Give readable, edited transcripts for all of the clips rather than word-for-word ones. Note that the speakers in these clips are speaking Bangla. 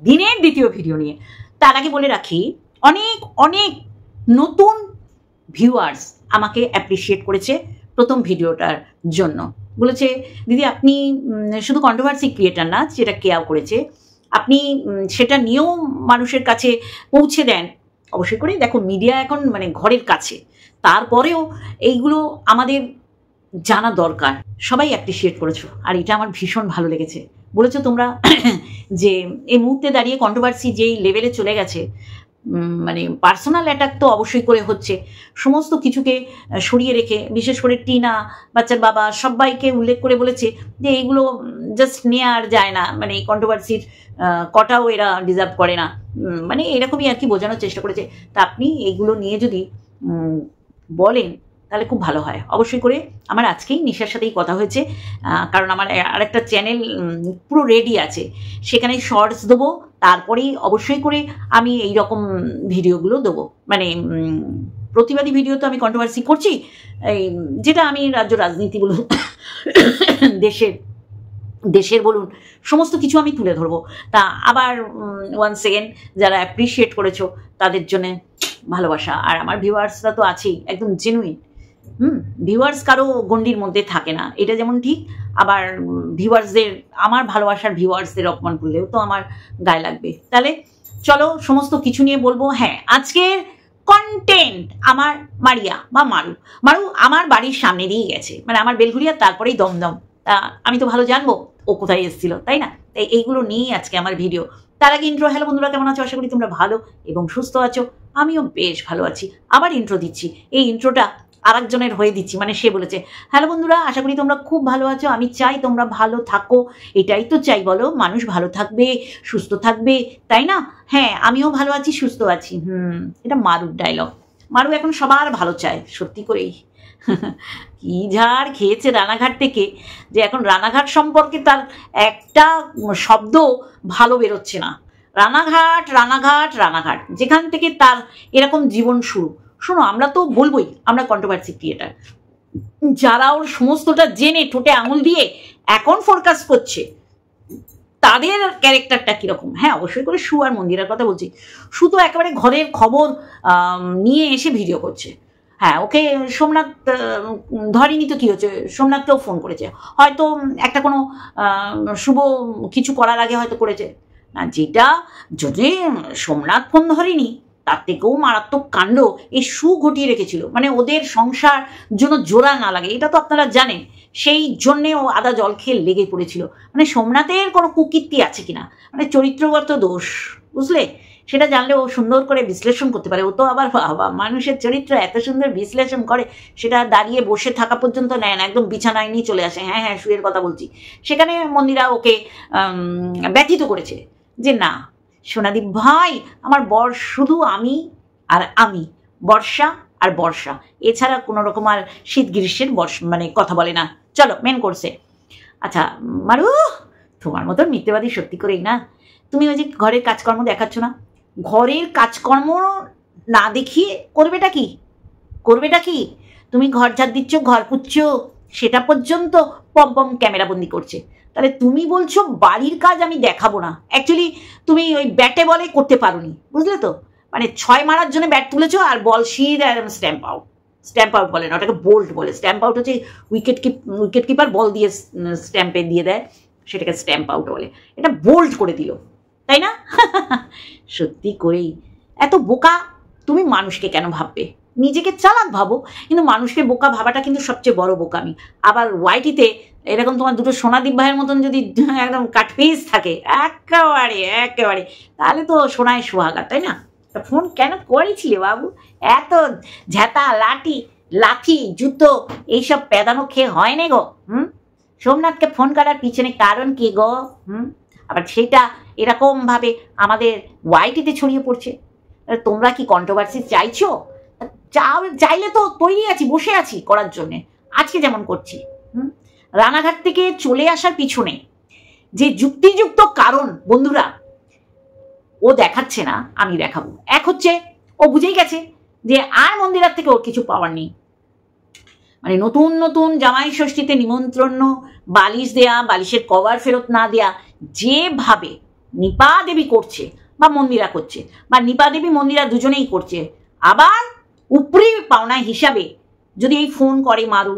দিনের দ্বিতীয় ভিডিও নিয়ে। তার আগে বলে রাখি, অনেক অনেক নতুন ভিউয়ার্স আমাকে অ্যাপ্রিসিয়েট করেছে প্রথম ভিডিওটার জন্য। বলেছে দিদি আপনি শুধু কন্ট্রোভার্সি ক্রিয়েটার না, যেটা কেয়াও করেছে, আপনি সেটা নিয়েও মানুষের কাছে পৌঁছে দেন। অবশ্যই করে দেখো, মিডিয়া এখন মানে ঘরের কাছে, তারপরেও এইগুলো আমাদের জানা দরকার। সবাই অ্যাপ্রিসিয়েট করেছো, আর এটা আমার ভীষণ ভালো লেগেছে। বলেছো তোমরা যে এই মুহূর্তে দাঁড়িয়ে কন্ট্রোভার্সি যেই লেভেলে চলে গেছে, মানে পার্সোনাল অ্যাটাক তো অবশ্যই করে হচ্ছে, সমস্ত কিছুকে সরিয়ে রেখে, বিশেষ করে টিনা, বাচ্চার বাবা, সবাইকে উল্লেখ করে বলেছে যে এইগুলো জাস্ট নিয়ে আর যায় না, মানে এই কন্ট্রোভার্সির কটাও এরা ডিজার্ভ করে না, মানে এরকমই আর কি বোঝানোর চেষ্টা করেছে। তা আপনি এইগুলো নিয়ে যদি বলেন তাহলে খুব ভালো হয়। অবশ্যই করে আমার আজকেই নিশার সাথেই কথা হয়েছে, কারণ আমার আরেকটা চ্যানেল পুরো রেডি আছে, সেখানে শর্টস দেবো, তারপরেই অবশ্যই করে আমি এই রকম ভিডিওগুলো দেবো। মানে প্রতিবাদী ভিডিও তো আমি কন্ট্রোভার্সি করছি, এই যেটা আমি রাজ্য রাজনীতি বলুন, দেশের বলুন, সমস্ত কিছু আমি তুলে ধরবো। তা আবার ওয়ান সেকেন্ড যারা অ্যাপ্রিসিয়েট করেছো তাদের জন্য ভালোবাসা। আর আমার ভিউয়ার্সরা তো আছেই, একদম জেনুইন। ভিউয়ার্স কারো গণ্ডির মধ্যে থাকে না, এটা যেমন ঠিক। আবার ভিউয়ার্সদের, আমার ভালোবাসার ভিউয়ার্সদের অপমান করলেও তো আমার গায়ে লাগবে। তাহলে চলো সমস্ত কিছু নিয়ে বলবো। হ্যাঁ, আজকের কন্টেন্ট আমার মারিয়া বা মারু আমার বাড়ির সামনে দিয়ে গেছে, মানে আমার বেলঘুরিয়া, তারপরেই দমদম। তা আমি তো ভালো জানবো ও কোথায় এসেছিল, তাই না? তাই এইগুলো নিয়েই আজকে আমার ভিডিও। তার আগে ইন্ট্রো। হ্যালো বন্ধুরা, কেমন আছো? আশা করি তোমরা ভালো এবং সুস্থ আছো। আমিও বেশ ভালো আছি। আবার ইন্ট্রো দিচ্ছি, এই ইন্ট্রোটা আরেকজনের হয়ে দিচ্ছি, মানে সে বলেছে হ্যালো বন্ধুরা, আশা করি তোমরা খুব ভালো আছো, আমি চাই তোমরা ভালো থাকো। এটাই তো চাই, বলো? মানুষ ভালো থাকবে, সুস্থ থাকবে, তাই না? হ্যাঁ, আমিও ভালো আছি, সুস্থ আছি। এটা মারুর ডায়লগ। মারু এখন সবার ভালো চায়, সত্যি করেই। কি ঝাড় খেয়েছে রানাঘাট থেকে, যে এখন রানাঘাট সম্পর্কে তার একটা শব্দ ভালো বেরোচ্ছে না। রানাঘাট রানাঘাট রানাঘাট, যেখান থেকে তার এরকম জীবন শুরু। শোনো, আমরা তো বলবোই আমরা কন্ট্রোভার্সি ক্রিয়েটার, যারা ওর সমস্তটা জেনে ঠোঁটে আঙুল দিয়ে এখন ফোরকাস্ট করছে তাদের ক্যারেক্টারটা কিরকম। হ্যাঁ, অবশ্যই করে শু আর মন্দিরের কথা বলছি। শু তো একেবারে ঘরের খবর নিয়ে এসে ভিডিও করছে। হ্যাঁ, ওকে সোমনাথ ধরেনি তো কি হচ্ছে, সোমনাথকেও ফোন করেছে, হয়তো একটা কোনো শুভ কিছু করার আগে হয়তো করেছে না, যেটা যদি সোমনাথ ফোন ধরেনি তার থেকেও মারাত্মক কাণ্ড এই শু ঘটিয়ে রেখেছিল। মানে ওদের সংসার জন্য জোড়া না লাগে, এটা তো আপনারা জানেন, সেই জন্যে ও আদা জল খেয়ে লেগে পড়েছিল। মানে সোমনাথের কোনো কুকীর্তি আছে কিনা, মানে চরিত্রগত দোষ, বুঝলে? সেটা জানলে ও সুন্দর করে বিশ্লেষণ করতে পারে। ও তো আবার মানুষের চরিত্র এত সুন্দর বিশ্লেষণ করে, সেটা দাঁড়িয়ে বসে থাকা পর্যন্ত নেয় না, একদম বিছানায় নিয়ে চলে আসে। হ্যাঁ হ্যাঁ, শুয়ের কথা বলছি। সেখানে মন্দিরা ওকে ব্যথিত করেছে যে না সোনাদীপ ভাই, আমার বর শুধু আমি আর আমি, বর্ষা আর বর্ষা, এছাড়া কোনো রকম আর শীত গ্রীষ্মের মানে কথা বলে না। চলো মেন কোর্সে। আচ্ছা মারু, তোমার মতন মিথ্যেবাদী সত্যি করেই না। তুমি ওই যে ঘরের কাজকর্ম দেখাচ্ছ না, ঘরের কাজকর্ম না দেখিয়ে করবেটা কি? তুমি ঘর ঝাড় দিচ্ছ, ঘর পুচ্ছ, সেটা পর্যন্ত পম পম ক্যামেরা বন্দি করছে। তাহলে তুমি বলছো বাড়ির কাজ আমি দেখাবো না। অ্যাকচুয়ালি তুমি ওই ব্যাটে বলে করতে পারোনি, বুঝলে তো? মানে 6 মারার জন্য ব্যাট তুলেছো আর বল সিধা স্ট্যাম্প আউট বলে না, ওটাকে বোল্ড বলে। স্ট্যাম্প আউট হচ্ছে উইকেট কিপার বল দিয়ে স্ট্যাম্পে দিয়ে দেয়, সেটাকে স্ট্যাম্প আউট বলে। এটা বোল্ড করে দিল, তাই না? সত্যি করেই এত বোকা তুমি মানুষকে কেন ভাববে? নিজেকে চালাক ভাবো, কিন্তু মানুষকে বোকা ভাবাটা কিন্তু সবচেয়ে বড় বোকামি। আবার ওয়াইটিতে এরকম তোমার দুটো সোনাদীপ ভাইয়ের মতন যদি একদম কাটপিস থাকে একেবারে, তাহলে তো সোনায় সোহাগা, তাই না? তা ফোন কেন করেছিলে বাবু? এত ঝাঁটা লাঠি জুতো এইসব পেদানো খেয়ে হয় না গো। সোমনাথকে ফোন করার পিছনে কারণ কি গো? আবার সেটা এরকম ভাবে আমাদের ওয়াইটিতে ছড়িয়ে পড়ছে। তোমরা কি কন্ট্রোভার্সি চাইছো? চাইলে তো তৈরি আছি, বসে আছি করার জন্যে, আজকে যেমন করছি। রানাঘাট থেকে চলে আসার পিছনে যে যুক্তিযুক্ত কারণ বন্ধুরা ও দেখাচ্ছে না, আমি দেখাবো। এক হচ্ছে ও বুঝেই গেছে যে আর মন্দিরার থেকে ওর কিছু পাওয়ার নেই। মানে নতুন জামাই ষষ্ঠীতে নিমন্ত্রণ, বালিশ দেয়া, বালিশের কভার ফেরত না দেয়া, যেভাবে নিপা দেবী করছে বা মন্দিরা করছে, বা নিপা দেবী মন্দিরা দুজনেই করছে। আবার উপরি পাওনা হিসাবে যদি এই ফোন করে মারু,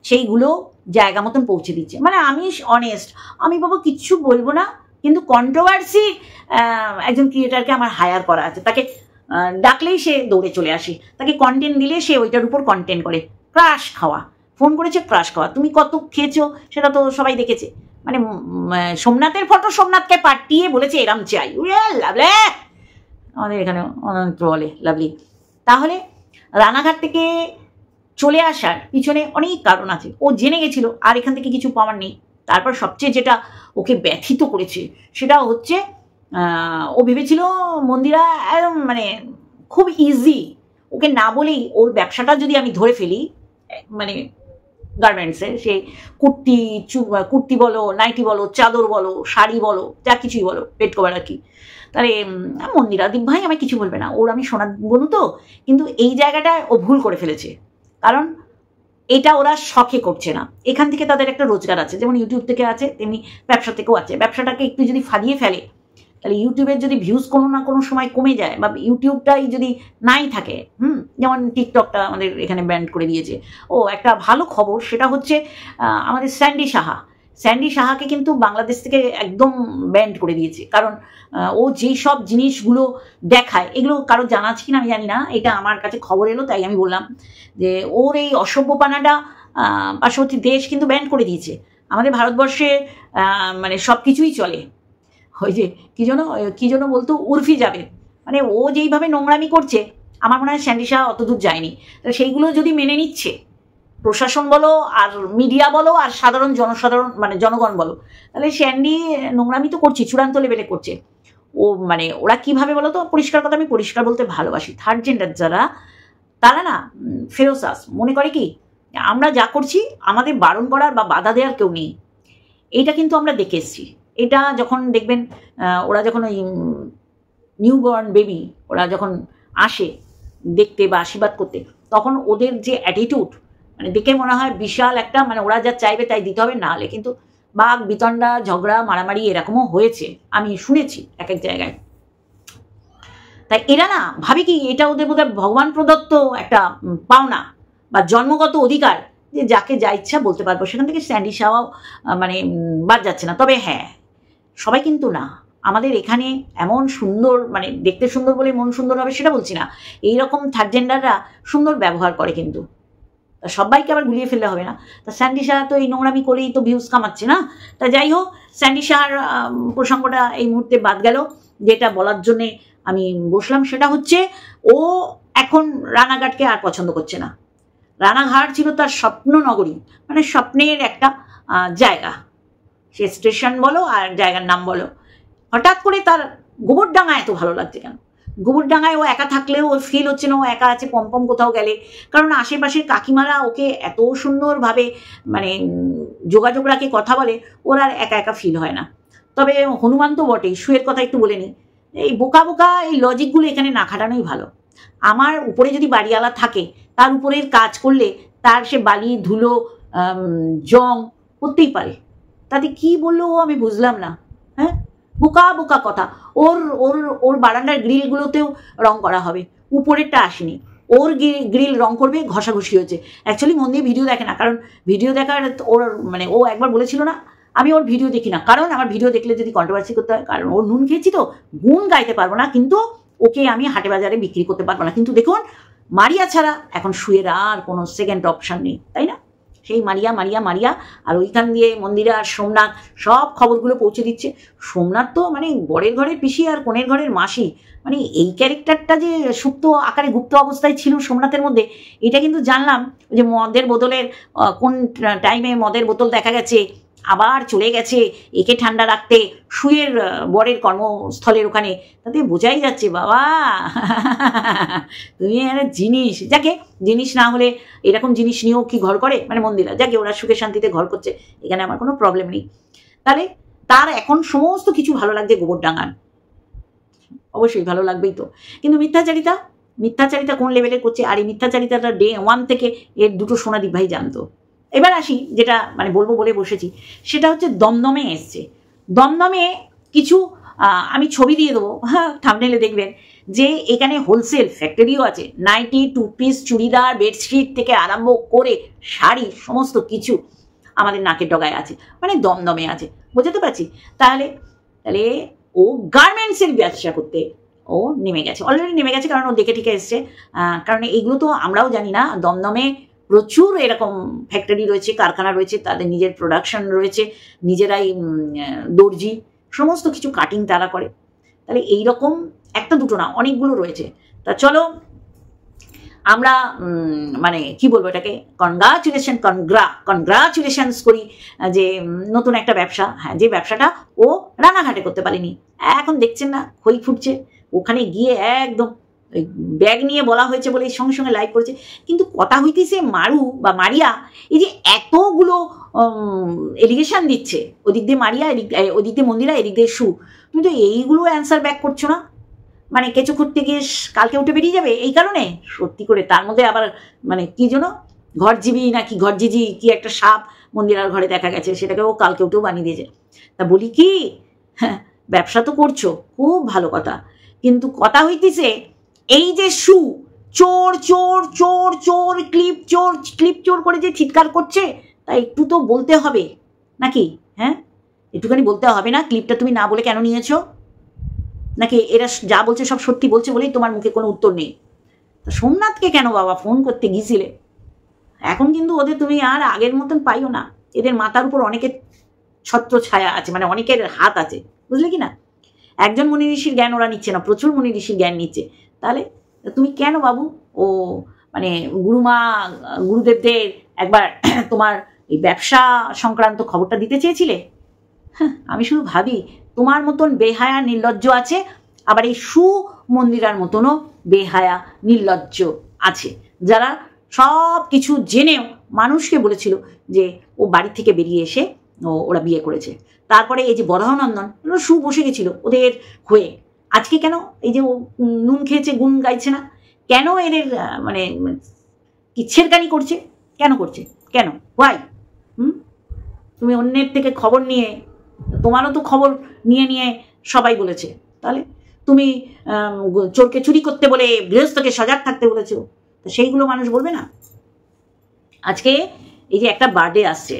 সেইগুলো জায়গা মতন পৌঁছে দিচ্ছে। মানে আমি অনেস্ট, আমি বাবা কিচ্ছু বলবো না, কিন্তু কন্ট্রোভার্সি একজন ক্রিয়েটারকে আমার হায়ার করা আছে, তাকে ডাকলেই সে দৌড়ে চলে আসে, তাকে কন্টেন্ট দিলে সে ওইটার উপর কন্টেন্ট করে। ক্রাশ খাওয়া, ফোন করেছে ক্রাশ খাওয়া, তুমি কত খেয়েছো সেটা তো সবাই দেখেছে। মানে সোমনাথের ফটো সোমনাথকে পাঠিয়ে বলেছে এরম চাই, লাভলে আমাদের এখানে অনন্ত বলে লাভলি। তাহলে রানাঘাট থেকে চলে আসার পিছনে অনেক কারণ আছে, ও জেনে গেছিল আর এখান থেকে কিছু পাওয়ার নেই। তারপর সবচেয়ে যেটা ওকে ব্যথিত করেছে সেটা হচ্ছে ও ভেবেছিল মন্দিরা একদম মানে খুব ইজি, ওকে না বলেই ওর ব্যবসাটা যদি আমি ধরে ফেলি, মানে গার্মেন্টসে সে কুর্তি বলো, নাইটি বলো, চাদর বলো, শাড়ি বলো, যা কিছুই বলো, পেট কভার আর কি, তাহলে মন্দিরা দীপ ভাই আমায় কিছু বলবে না, ওর আমি সোনা বলু তো। কিন্তু এই জায়গাটায় ও ভুল করে ফেলেছে, কারণ এটা ওরা শখে করছে না, এখান থেকে তাদের একটা রোজগার আছে, যেমন ইউটিউব থেকে আছে তেমনি ব্যবসা থেকেও আছে। ব্যবসাটাকে একটু যদি ফালিয়ে ফেলে, তাহলে ইউটিউবের যদি ভিউজ কোনো না কোনো সময় কমে যায়, বা ইউটিউবটাই যদি নাই থাকে, যেমন টিকটকটা আমাদের এখানে ব্যান্ড করে দিয়েছে। ও একটা ভালো খবর, সেটা হচ্ছে আমাদের স্যান্ডি সাহাকে কিন্তু বাংলাদেশ থেকে একদম ব্যান্ড করে দিয়েছে, কারণ ও যেই সব জিনিসগুলো দেখায়, এগুলো কারো জানা আছে কিনা আমি জানি না, এটা আমার কাছে খবর এলো তাই আমি বললাম যে ওর এই অসভ্যপানাটা পার্শ্ববর্তী দেশ কিন্তু ব্যান্ড করে দিয়েছে। আমাদের ভারতবর্ষে মানে সব কিছুই চলে, ওই যে কি যেন বলতো উর্ফি যাবে, মানে ও যেইভাবে নোংরামি করছে, আমার মনে হয় স্যান্ডি সাহা অত দূর যায়নি। সেইগুলো যদি মেনে নিচ্ছে প্রশাসন বলো, আর মিডিয়া বলো, আর সাধারণ মানে জনগণ বলো, তাহলে স্যান্ডি নোংরামি তো করছে, চূড়ান্ত লেভেলে করছে। ও মানে ওরা কিভাবে বলো তো, পরিষ্কার কথা, আমি পরিষ্কার বলতে ভালোবাসি, থার্ড জেন্ডার যারা, তারা না ফেরোসাস মনে করে কি আমরা যা করছি আমাদের বারণ করার বা বাধা দেওয়ার কেউ নেই। এইটা কিন্তু আমরা দেখে এসছি। এটা যখন দেখবেন ওরা যখন ওই নিউবর্ন বেবি ওরা যখন আসে দেখতে বা আশীর্বাদ করতে, তখন ওদের যে অ্যাটিটিউড, মানে দেখে মনে হয় বিশাল একটা, মানে ওরা যা চাইবে তাই দিতে হবে, না হলে কিন্তু বাঘ বিতণ্ডা, ঝগড়া, মারামারি এরকমও হয়েছে, আমি শুনেছি এক এক জায়গায়। তাই এরা না ভাবে কি এটা ওদের বোধহয় ভগবান প্রদত্ত একটা পাওনা বা জন্মগত অধিকার, যে যাকে যা ইচ্ছা বলতে পারবো। সেখান থেকে স্যান্ডি সাহাও মানে বাদ যাচ্ছে না। তবে হ্যাঁ, সবাই কিন্তু না, আমাদের এখানে এমন সুন্দর, মানে দেখতে সুন্দর বলে মন সুন্দর হবে সেটা বলছি না, এইরকম থার্ড জেন্ডাররা সুন্দর ব্যবহার করে, কিন্তু সবাইকে আবার গুলিয়ে ফেললে হবে না। তা স্যান্ডি সাহা তো এই নোংরামি করেই তো ভিউজ কামাচ্ছে না। তা যাই হোক, স্যান্ডি সাহার প্রসঙ্গটা এই মুহূর্তে বাদ গেল। যেটা বলার জন্যে আমি বসলাম সেটা হচ্ছে, ও এখন রানাঘাটকে আর পছন্দ করছে না। রানাঘাট ছিল তার স্বপ্ন নগরী, মানে স্বপ্নের একটা জায়গা, সে স্টেশন বলো আর জায়গার নাম বলো। হঠাৎ করে তার গোবরডাঙ্গা এত ভালো লাগছে কেন? গোবরডাঙ্গায় ও একা থাকলেও ওর ফিল হচ্ছে না ও একা আছে পম্পম কোথাও গেলে, কারণ আশেপাশের কাকিমারা ওকে এত সুন্দরভাবে মানে যোগাযোগ রাখে, কথা বলে, ওর আর একা একা ফিল হয় না। তবে হনুমান তো বটেই, শুয়ের কথা একটু বলে নিই, এই বোকা বোকা এই লজিকগুলো এখানে না খাটানোই ভালো। আমার উপরে যদি বাড়িওয়ালা থাকে, তার উপরের কাজ করলে তার সে বালি ধুলো জং করতেই পারে, তাতে কি বললো ও আমি বুঝলাম না। হ্যাঁ, বোকা বোকা কথা। ওর ওর ওর বারান্দার গ্রিলগুলোতেও রং করা হবে, উপরেরটা আসেনি, ওর গ্রিল রং করবে, ঘষাঘষি হয়েছে। অ্যাকচুয়ালি মন দিয়ে ভিডিও দেখে না, কারণ ভিডিও দেখার ওর মানে ও একবার বলেছিল না, আমি ওর ভিডিও দেখি না, কারণ আমার ভিডিও দেখলে যদি কন্ট্রোভার্সি করতে হয়, কারণ ওর নুন খেয়েছি তো, গুণ গাইতে পারবো না, কিন্তু ওকে আমি হাটে বাজারে বিক্রি করতে পারবো না। কিন্তু দেখুন, মারিয়া ছাড়া এখন শুয়ের আর কোনো সেকেন্ড অপশান নেই, তাই না? সেই মারিয়া মারিয়া মারিয়া, আর ওইখান দিয়ে মন্দিরা আর সোমনাথ সব খবরগুলো পৌঁছে দিচ্ছে। সোমনাথ তো মানে বরের ঘরের পিসি আর কনের ঘরের মাসি, মানে এই ক্যারেক্টারটা যে সুপ্ত আকারে গুপ্ত অবস্থায় ছিল সোমনাথের মধ্যে, এটা কিন্তু জানলাম যে মদের বোতলের কোন টাইমে মদের বোতল দেখা গেছে আবার চলে গেছে একে ঠান্ডা রাখতে শুয়ের বরের কর্মস্থলের ওখানে, তাতে বোঝাই যাচ্ছে বাবা তুমি একটা জিনিস, যাকে জিনিস না হলে এরকম জিনিস নিয়েও কি ঘর করে, মানে মন্দিরা যাকে ওরা সুখে শান্তিতে ঘর করছে, এখানে আমার কোনো প্রবলেম নেই। তাহলে তার এখন সমস্ত কিছু ভালো লাগছে গোবরডাঙ্গার, অবশ্যই ভালো লাগবেই তো। কিন্তু মিথ্যাচারিতা কোন লেভেলে করছে, আর এই মিথ্যাচারিতাটা ডে 1 থেকে এর দুটো সোনাদীপ ভাই জানতো। এবার আসি যেটা মানে বলবো বলে বসেছি, সেটা হচ্ছে দমদমে এসছে। দমদমে কিছু আমি ছবি দিয়ে দেবো, হ্যাঁ থাম্বনেলে দেখবেন যে এখানে হোলসেল ফ্যাক্টরিও আছে। Nightie, two piece, churidar, bedsheet থেকে আরম্ভ করে শাড়ি সমস্ত কিছু আমাদের নাকের ডগায় আছে, মানে দমদমে আছে, বুঝতে পারছি। তাহলে তাহলে ও গার্মেন্টসের ব্যবসা করতে ও নেমে গেছে, অলরেডি নেমে গেছে, কারণ ও দেখে ঠিক এসছে। কারণ এইগুলো তো আমরাও জানি না, দমদমে প্রচুর এরকম ফ্যাক্টরি রয়েছে, কারখানা রয়েছে, তাদের নিজের প্রোডাকশন রয়েছে, নিজেরাই দর্জি, সমস্ত কিছু কাটিং তারা করে। তাহলে এইরকম একটা দুটো না, অনেকগুলো রয়েছে। তা চলো আমরা মানে কি বলবো এটাকে, কনগ্রাচুলেশনস করি যে নতুন একটা ব্যবসা, হ্যাঁ যে ব্যবসাটা ও রানাঘাটে করতে পারেনি, এখন দেখছেন না খই ফুটছে, ওখানে গিয়ে একদম ব্যাগ নিয়ে বলা হয়েছে বলে সঙ্গে সঙ্গে লাইভ করেছে। কিন্তু কথা হইতেছে মারু বা মারিয়া এই যে এতগুলো এলিগেশন দিচ্ছে, ওদিক দিয়ে মারিয়া, ওদিক দিয়ে মন্দিরা, এদিক দিয়ে সু, তুমি তো এইগুলো অ্যান্সার ব্যাক করছো না, মানে কেঁচো খুঁড়তে গিয়ে কালকে উঠে বেরিয়ে যাবে এই কারণে। সত্যি করে তার মধ্যে আবার মানে কি যেন ঘরজীবী নাকি ঘরজিজি কি একটা সাপ মন্দিরার ঘরে দেখা গেছে, সেটাকে ও কালকে উঠেও বানিয়ে দিয়েছে। তা বলি কি, হ্যাঁ ব্যবসা তো করছো, খুব ভালো কথা, কিন্তু কথা হইতেছে এই যে সু চোর চোর চোর চোর ক্লিপ চোর করে যে চিৎকার করছে, তা একটু তো বলতে হবে নাকি, হ্যাঁ একটুখানি বলতে হবে না? ক্লিপটা তুমি না বলে কেন নিয়েছো? নাকি এরা যা বলছে সব সত্যি বলছে বলেই তোমার মুখে কোনো উত্তর নেই? তা সোমনাথকে কেন বাবা ফোন করতে গিয়েছিলে? এখন কিন্তু ওদের তুমি আর আগের মতন পাইও না, এদের মাথার উপর অনেকের ছত্র ছায়া আছে, মানে অনেকের হাত আছে, বুঝলে কি না? একজন মুনি ঋষির জ্ঞান ওরা নিচ্ছে না, প্রচুর মুনি ঋষির জ্ঞান নিচ্ছে। তাহলে তুমি কেন বাবু ও মানে গুরুমা গুরুদেবদের একবার তোমার এই ব্যবসা সংক্রান্ত খবরটা দিতে চেয়েছিলে? হ্যাঁ আমি শুধু ভাবি তোমার মতন বেহায়া নির্লজ্জ আছে, আবার এই সুমন্দিরার মতনও বেহায়া নির্লজ্জ আছে, যারা সব কিছু জেনেও মানুষকে বলেছিল যে ও বাড়ি থেকে বেরিয়ে এসে ওরা বিয়ে করেছে। তারপরে এই যে বরাহনন্দন সু বসে গেছিল ওদের হয়ে, আজকে কেন এই যে ও নুন খেয়েছে গুণ গাইছে না, কেন এদের মানে কি ছেড়কানি করছে, কেন করছে, কেন ওয়াই? তুমি অন্যের থেকে খবর নিয়ে, তোমারও তো খবর নিয়ে নিয়ে সবাই বলেছে, তাহলে তুমি চোরকে চুরি করতে বলে গৃহস্থকে সজাগ থাকতে বলেছো, তো সেইগুলো মানুষ বলবে না? আজকে এই যে একটা বার্থডে আসছে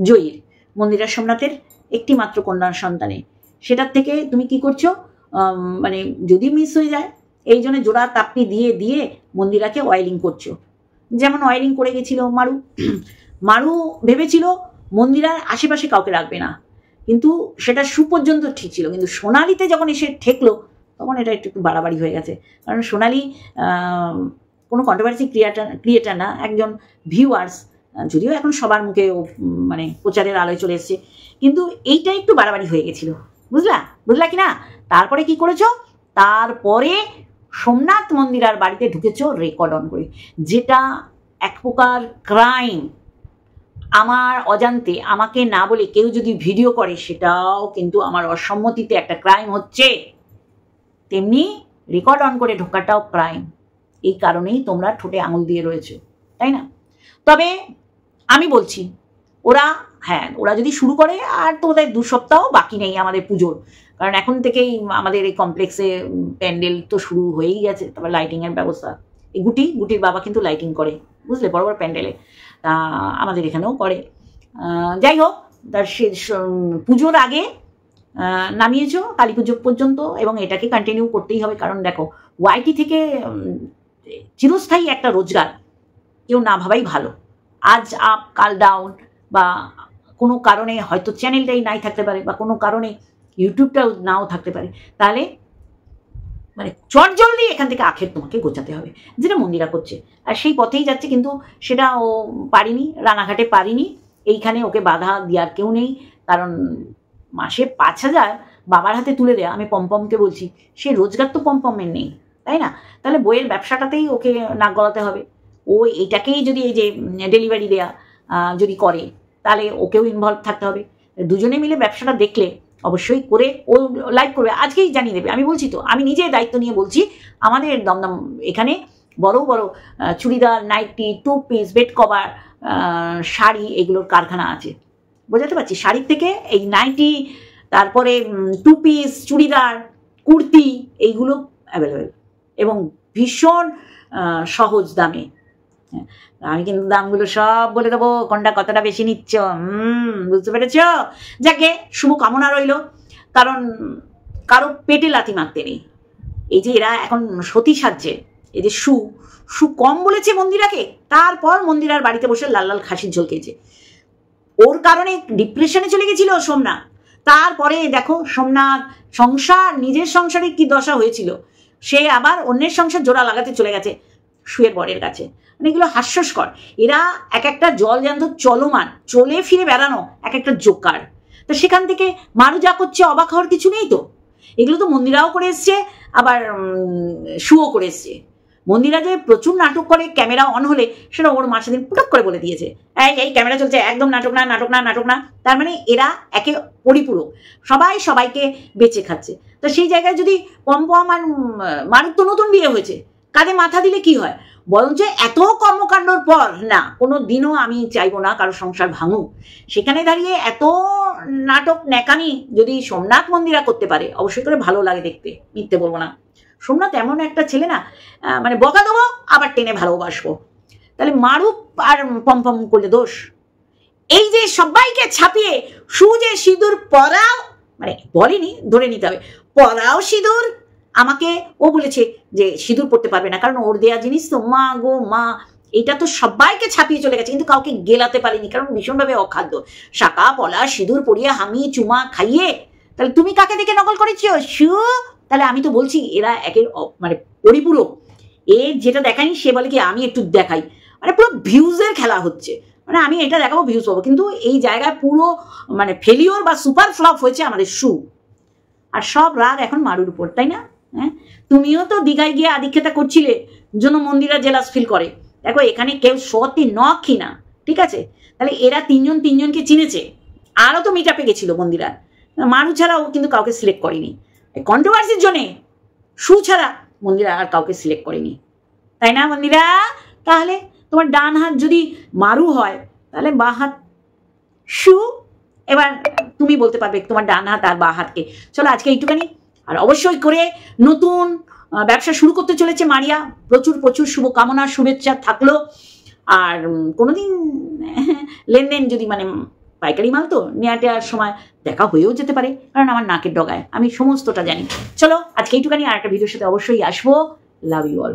জয়ীর, মন্দিরা সোমনাথের একটি মাত্র কন্যা সন্তানে, সেটার থেকে তুমি কি করছো, মানে যদি মিস হয়ে যায় এই জন্য জোড়া তাপ্পি দিয়ে দিয়ে মন্দিরাকে অয়েলিং করছো, যেমন অয়েলিং করে গেছিল মারু। মারু ভেবেছিল মন্দিরার আশেপাশে কাউকে রাখবে না, কিন্তু সেটা সুপর্যন্ত ঠিক ছিল, কিন্তু সোনালিতে যখন এসে ঠেকলো তখন এটা একটু বাড়াবাড়ি হয়ে গেছে। কারণ সোনালি কোনো কন্ট্রোভার্সি ক্রিয়েটার না, একজন ভিউয়ার্স, যদিও এখন সবার মুখে মানে প্রচারের আলোয় চলে এসছে, কিন্তু এইটা একটু বাড়াবাড়ি হয়ে গেছিল, বুঝলা কি না? তারপরে কি করেছো, তারপরে সোমনাথ মন্দিরার বাড়িতে ঢুকেছো রেকর্ড অন করে, যেটা এক প্রকার ক্রাইম। আমার অজান্তে আমাকে না বলে কেউ যদি ভিডিও করে সেটাও কিন্তু আমার অসম্মতিতে একটা ক্রাইম হচ্ছে, তেমনি রেকর্ড অন করে ঢোকাটাও ক্রাইম। এই কারণেই তোমরা ঠোঁটে আঙুল দিয়ে রয়েছে, তাই না? তবে আমি বলছি ওরা যদি শুরু করে, আর তো ওদের 2 সপ্তাহ বাকি নেই আমাদের পুজোর, কারণ এখন থেকেই আমাদের এই কমপ্লেক্সে প্যান্ডেল তো শুরু হয়েই গেছে। তারপর লাইটিংয়ের ব্যবস্থা, এই গুটির বাবা কিন্তু লাইটিং করে, বুঝলে, বড় বড় প্যান্ডেলে, আমাদের এখানেও করে। যাই হোক, তার সে পুজোর আগে নামিয়েছো কালী পুজো পর্যন্ত, এবং এটাকে কন্টিনিউ করতেই হবে, কারণ দেখো ওয়াইটি থেকে চিরস্থায়ী একটা রোজগার কেউ না ভাবাই ভালো। আজ আপ কাল ডাউন, বা কোনো কারণে হয়তো চ্যানেলটাই নাই থাকতে পারে, বা কোনো কারণে ইউটিউবটাও নাও থাকতে পারে, তাহলে মানে চটজলদি এখান থেকে আখের তোমাকে গোছাতে হবে, যেটা মন্দিরা করছে, আর সেই পথেই যাচ্ছে। কিন্তু সেটা ও পারিনি, রানাঘাটে পারিনি, এইখানে ওকে বাধা দেওয়ার কেউ নেই, কারণ মাসে 5,000 বাবার হাতে তুলে দেয়া, আমি পমপমকে বলছি, সে রোজগার তো পমপমের নেই, তাই না? তাহলে বইয়ের ব্যবসাটাতেই ওকে নাক গলাতে হবে। ও এইটাকেই যদি এই যে ডেলিভারি দেয়া যদি করে, তাহলে ওকেও ইনভলভ থাকতে হবে। দুজনে মিলে ব্যবসাটা দেখলে অবশ্যই করে ও লাইভ করবে, আজকেই জানিয়ে দেবে। আমি বলছি তো, আমি নিজে দায়িত্ব নিয়ে বলছি, আমাদের দমদম এখানে বড় বড় churidar, nightie, 2 piece, bed cover, sari, এগুলোর কারখানা আছে, বোঝাতে পারছি। শাড়ির থেকে এই নাইটি, তারপরে 2 পিস চুড়িদার, কুর্তি, এইগুলো অ্যাভেলেবেল এবং ভীষণ সহজ দামে। আমি কিন্তু দামগুলো সব বলে দেবো, কোনটা কতটা বেশি নিচ্ছ। বুঝতে পেরেছ? যাকে শুভ কামনা রইল, কারণ কারো পেটে লাথি মারতে নেই। এই যে এরা এখন সতী সাজছে, এই যে সু কম বলেছে মন্দিরাকে, তারপর মন্দিরার বাড়িতে বসে লাল লাল খাসির ঝোল খেয়েছে। ওর কারণে ডিপ্রেশনে চলে গেছিল সোমনাথ। তারপরে দেখো সোমনাথ সংসার, নিজের সংসারে কি দশা হয়েছিল, সে আবার অন্যের সংসার জোড়া লাগাতে চলে গেছে শুয়ের বরের কাছে। মানে এগুলো হাস্যস্কর। এরা এক একটা জল জ্যান্ত চলমান, চলে ফিরে বেড়ানো এক একটা জোকার। তো সেখান থেকে মারু যা করছে অবাক হওয়ার কিছু নেই তো। এগুলো তো মন্দিরাও করে এসছে, আবার শুও করে এসছে। মন্দিরা যে প্রচুর নাটক করে, ক্যামেরা অন হলে সেটা ওর মা সেদিন পুটক করে বলে দিয়েছে, এই ক্যামেরা চলছে, একদম নাটক না, নাটক না, নাটক না। তার মানে এরা একে পরিপূরক, সবাই সবাইকে বেঁচে খাচ্ছে। তো সেই জায়গায় যদি পম্পম আর মারুর তো নতুন বিয়ে হয়েছে, কাঁধে মাথা দিলে কি হয়? বরঞ্চ এত কর্মকাণ্ডর পর না, কোনো দিনও আমি চাইবো না কারো সংসার ভাঙুক। সেখানে দাঁড়িয়ে এত নাটক ন্যাকামি যদি সোমনাথ মন্দিরা করতে পারে, অবশ্যই করে ভালো লাগে দেখতে, মিথ্যে বলবো না। সোমনাথ এমন একটা ছেলে না, মানে বকা দেবো আবার টেনে ভালোবাসবো। তাহলে মারুপ আর পম্পম করলে দোষ? এই যে সবাইকে ছাপিয়ে যে সিঁদুর পরাও, মানে বলেনি, ধরে নিতে হবে, পরাও সিঁদুর। আমাকে ও বলেছে যে সিঁদুর পড়তে পারবে না, কারণ ওর দেয়া জিনিস তো। মা গো মা, এটা তো সবাইকে ছাপিয়ে চলে গেছে, কিন্তু কাউকে গেলাতে পারেনি, কারণ ভীষণভাবে অখাদ্য। শাঁকা পলা সিঁদুর পরিয়ে হামি চুমা খাইয়ে, তাহলে তুমি কাকে দেখে নকল করেছো? তাহলে আমি তো বলছি এরা একের মানে পরিপূরক। এর যেটা দেখায়নি সে বলে কি আমি একটু দেখাই, মানে পুরো ভিউজের খেলা হচ্ছে। মানে আমি এটা দেখাবো, ভিউজ পাবো, কিন্তু এই জায়গায় পুরো মানে ফেলিওর বা সুপার ফ্লপ হয়েছে আমাদের শু। আর সব রাগ এখন মারুর উপর, তাই না? হ্যাঁ, তুমিও তো দীঘায় গিয়ে আদিক্ষেতা করছিলে, জন্য মন্দিরা জেলাস ফিল করে। দেখো এখানে কেউ সত্যি নক্ষী না, ঠিক আছে? তাহলে এরা তিনজনকে চিনেছে। আরও তো মিট আপে গেছিল মন্দিরা, মারু ছাড়াও কিন্তু কাউকে সিলেক্ট করেনি। কন্ট্রোভার্সির জন্যে শু ছাড়া মন্দিরা আর কাউকে সিলেক্ট করেনি, তাই না মন্দিরা? তাহলে তোমার ডান হাত যদি মারু হয়, তাহলে বা হাত শু। এবার তুমি বলতে পারবে তোমার ডান হাত আর বা হাতকে। চলো আজকে এইটুখানি। আর অবশ্যই করে নতুন ব্যবসা শুরু করতে চলেছে মারিয়া, প্রচুর প্রচুর শুভকামনা শুভেচ্ছা থাকলো। আর কোনোদিন লেনদেন যদি মানে পাইকারি মাল তো নেওয়ার সময় দেখা হয়েও যেতে পারে, কারণ আমার নাকের ডগায় আমি সমস্তটা জানি। চলো আজকে এইটুখানি, আর একটা ভিডিওর সাথে অবশ্যই আসবো। Love you all.